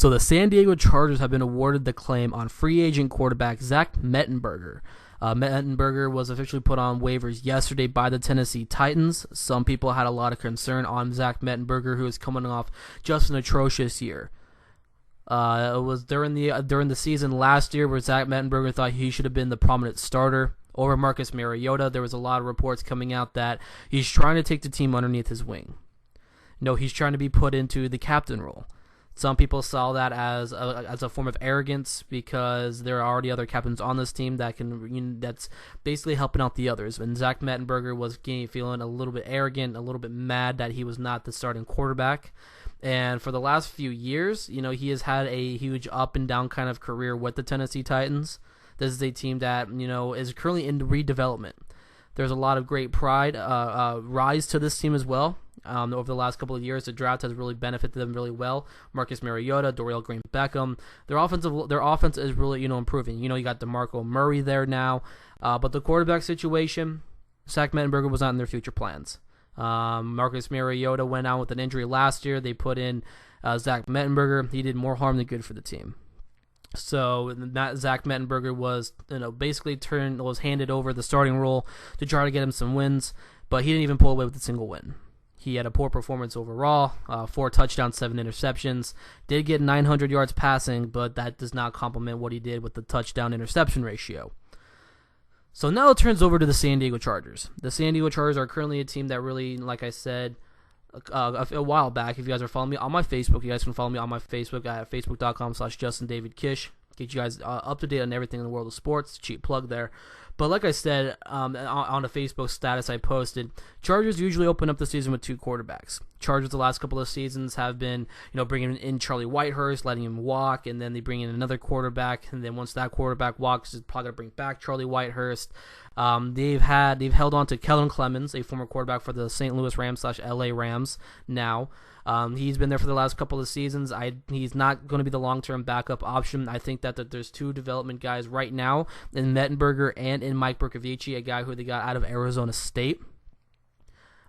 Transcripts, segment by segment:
So the San Diego Chargers have been awarded the claim on free agent quarterback Zach Mettenberger. Mettenberger was officially put on waivers yesterday by the Tennessee Titans. Some people had a lot of concern on Zach Mettenberger, who is coming off just an atrocious year. It was during the season last year where Zach Mettenberger thought he should have been the prominent starter over Marcus Mariota. There was a lot of reports coming out that he's trying to take the team underneath his wing. No, he's trying to be put into the captain role. Some people saw that as a form of arrogance because there are already other captains on this team that's basically helping out the others. And Zach Mettenberger was feeling a little bit arrogant, a little bit mad that he was not the starting quarterback. And for the last few years, he has had a huge up and down kind of career with the Tennessee Titans. This is a team that is currently in redevelopment. There's a lot of great pride rise to this team as well. Over the last couple of years, the draft has really benefited them really well. Marcus Mariota, Dorial Green-Beckham, their offense is really improving. You got DeMarco Murray there now, but the quarterback situation, Zach Mettenberger was not in their future plans. Marcus Mariota went out with an injury last year. They put in Zach Mettenberger. He did more harm than good for the team. So Zach Mettenberger was basically was handed over the starting role to try to get him some wins, but he didn't even pull away with a single win. He had a poor performance overall, 4 touchdowns, 7 interceptions. Did get 900 yards passing, but that does not complement what he did with the touchdown-interception ratio. So now it turns over to the San Diego Chargers. The San Diego Chargers are currently a team that really, like I said a while back, if you guys are following me on my Facebook, you guys can follow me on my Facebook at facebook.com/JustinDavidKish. Get you guys up to date on everything in the world of sports. Cheap plug there. But like I said, on a Facebook status I posted, Chargers usually open up the season with 2 quarterbacks. Chargers the last couple of seasons have been, bringing in Charlie Whitehurst, letting him walk, and then they bring in another quarterback, and then once that quarterback walks, it's probably going to bring back Charlie Whitehurst. They've held on to Kellen Clemens, a former quarterback for the St. Louis Rams / LA Rams now. He's been there for the last couple of seasons. He's not going to be the long-term backup option. I think that there's 2 development guys right now in Mettenberger and in Mike Bercovici, a guy who they got out of Arizona State.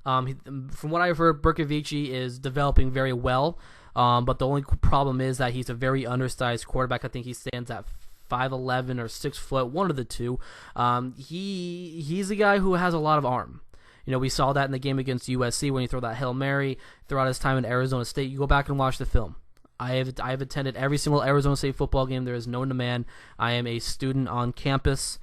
From what I've heard, Bercovici is developing very well, but the only problem is that he's a very undersized quarterback. I think he stands at 5'11" or 6 foot, one of the two. He's a guy who has a lot of arm. We saw that in the game against USC when he threw that Hail Mary throughout his time in Arizona State. You go back and watch the film. I have attended every single Arizona State football game there is known to man. I am a student on campus.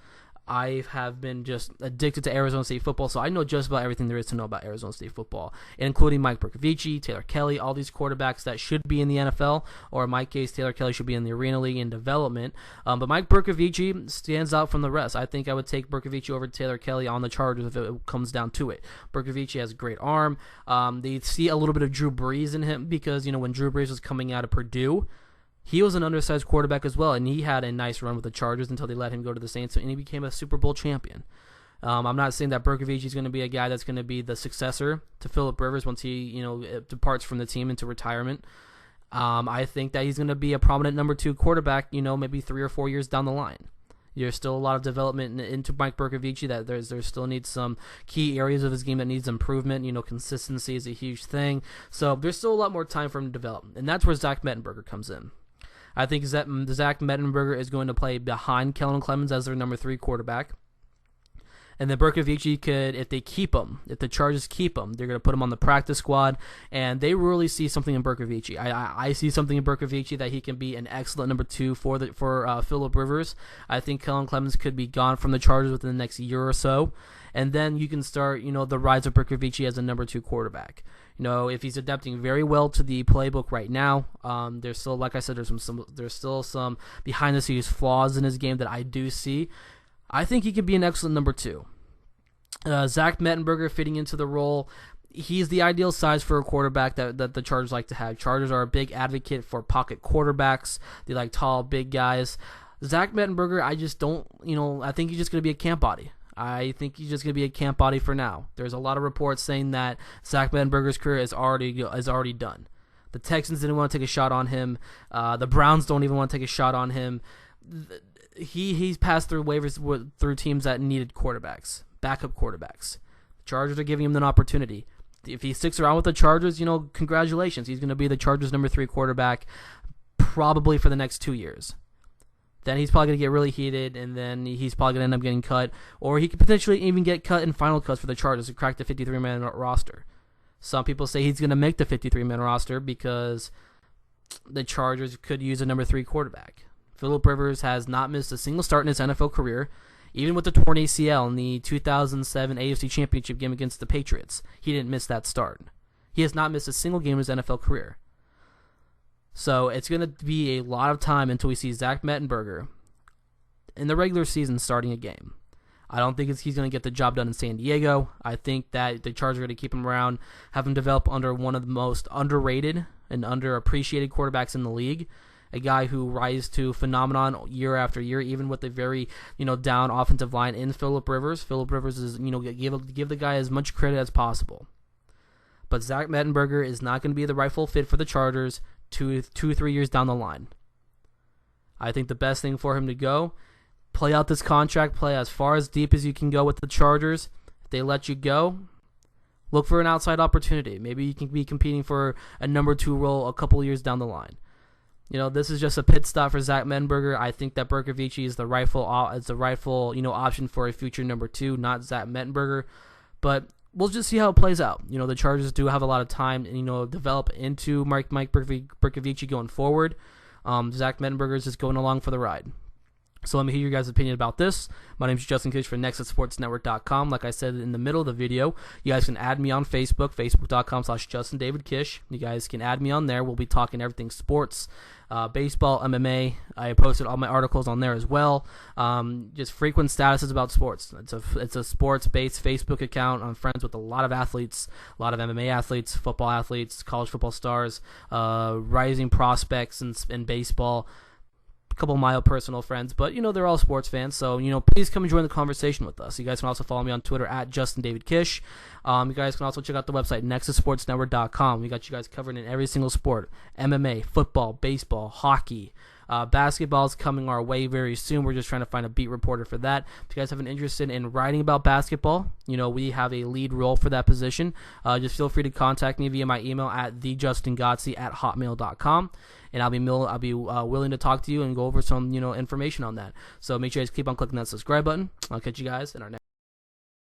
I have been just addicted to Arizona State football, so I know just about everything there is to know about Arizona State football, including Mike Bercovici, Taylor Kelly, all these quarterbacks that should be in the NFL, or in my case, Taylor Kelly should be in the Arena League in development. But Mike Bercovici stands out from the rest. I think I would take Bercovici over Taylor Kelly on the Chargers if it comes down to it. Bercovici has a great arm. They see a little bit of Drew Brees in him because, when Drew Brees was coming out of Purdue, he was an undersized quarterback as well, and he had a nice run with the Chargers until they let him go to the Saints, and he became a Super Bowl champion. I'm not saying that Bercovici is going to be a guy that's going to be the successor to Phillip Rivers once he, departs from the team into retirement. I think that he's going to be a prominent number 2 quarterback, maybe 3 or 4 years down the line. There's still a lot of development into Mike Bercovici. That there still needs some key areas of his game that needs improvement. Consistency is a huge thing. So there's still a lot more time for him to develop, and that's where Zach Mettenberger comes in. I think Zach Mettenberger is going to play behind Kellen Clemens as their number 3 quarterback. And then Bercovici could, if the Chargers keep him, they're going to put him on the practice squad, and they really see something in Bercovici. I see something in Bercovici that he can be an excellent number 2 for Phillip Rivers. I think Kellen Clemens could be gone from the Chargers within the next year or so, and then you can start, the rise of Bercovici as a number 2 quarterback. If he's adapting very well to the playbook right now, there's still, like I said, there's still some behind the scenes flaws in his game that I do see. I think he could be an excellent number 2. Zach Mettenberger fitting into the role, he's the ideal size for a quarterback that the Chargers like to have. Chargers are a big advocate for pocket quarterbacks. They like tall, big guys. Zach Mettenberger, I just don't, I think he's just going to be a camp body. I think he's just going to be a camp body for now. There's a lot of reports saying that Zach Mettenberger's career is already done. The Texans didn't want to take a shot on him. The Browns don't even want to take a shot on him. He's passed through waivers through teams that needed quarterbacks, backup quarterbacks. The Chargers are giving him an opportunity. If he sticks around with the Chargers, congratulations. He's going to be the Chargers' number 3 quarterback probably for the next 2 years. Then he's probably going to get really heated, and then he's probably going to end up getting cut. Or he could potentially even get cut in final cuts for the Chargers to crack the 53-man roster. Some people say he's going to make the 53-man roster because the Chargers could use a number 3 quarterback. Phillip Rivers has not missed a single start in his NFL career, even with the torn ACL in the 2007 AFC Championship game against the Patriots. He didn't miss that start. He has not missed a single game in his NFL career. So it's going to be a lot of time until we see Zach Mettenberger in the regular season starting a game. I don't think he's going to get the job done in San Diego. I think that the Chargers are going to keep him around, have him develop under one of the most underrated and underappreciated quarterbacks in the league. A guy who rises to phenomenon year after year, even with a very down offensive line in Phillip Rivers. Phillip Rivers is give the guy as much credit as possible. But Zach Mettenberger is not going to be the rightful fit for the Chargers 2-3 years down the line. I think the best thing for him to go, play out this contract, play as far as deep as you can go with the Chargers. If they let you go, look for an outside opportunity. Maybe you can be competing for a number 2 role a couple years down the line. This is just a pit stop for Zach Mettenberger. I think that Berkovici is the rightful option for a future number 2, not Zach Mettenberger. But we'll just see how it plays out. The Chargers do have a lot of time, develop into Mike Berkovici going forward. Zach Mettenberger is just going along for the ride. So let me hear your guys' opinion about this. My name is Justin Kish from NexusSportsNetwork.com. Like I said in the middle of the video, you guys can add me on Facebook, Facebook.com/JustinDavidKish. You guys can add me on there. We'll be talking everything sports, baseball, MMA. I posted all my articles on there as well. Just frequent statuses about sports. It's a sports-based Facebook account. I'm friends with a lot of athletes, a lot of MMA athletes, football athletes, college football stars, rising prospects in baseball. Couple of my personal friends, but they're all sports fans, so please come and join the conversation with us. You guys can also follow me on Twitter at JustinDavidKish. You guys can also check out the website NexusSportsNetwork.com. We got you guys covered in every single sport: MMA, football, baseball, hockey. Basketball is coming our way very soon. We're just trying to find a beat reporter for that. If you guys have an interest in writing about basketball, we have a lead role for that position. Just feel free to contact me via my email at thejustingotzi@hotmail.com. And I'll be willing to talk to you and go over some information on that. So make sure you guys keep on clicking that subscribe button. I'll catch you guys in our next.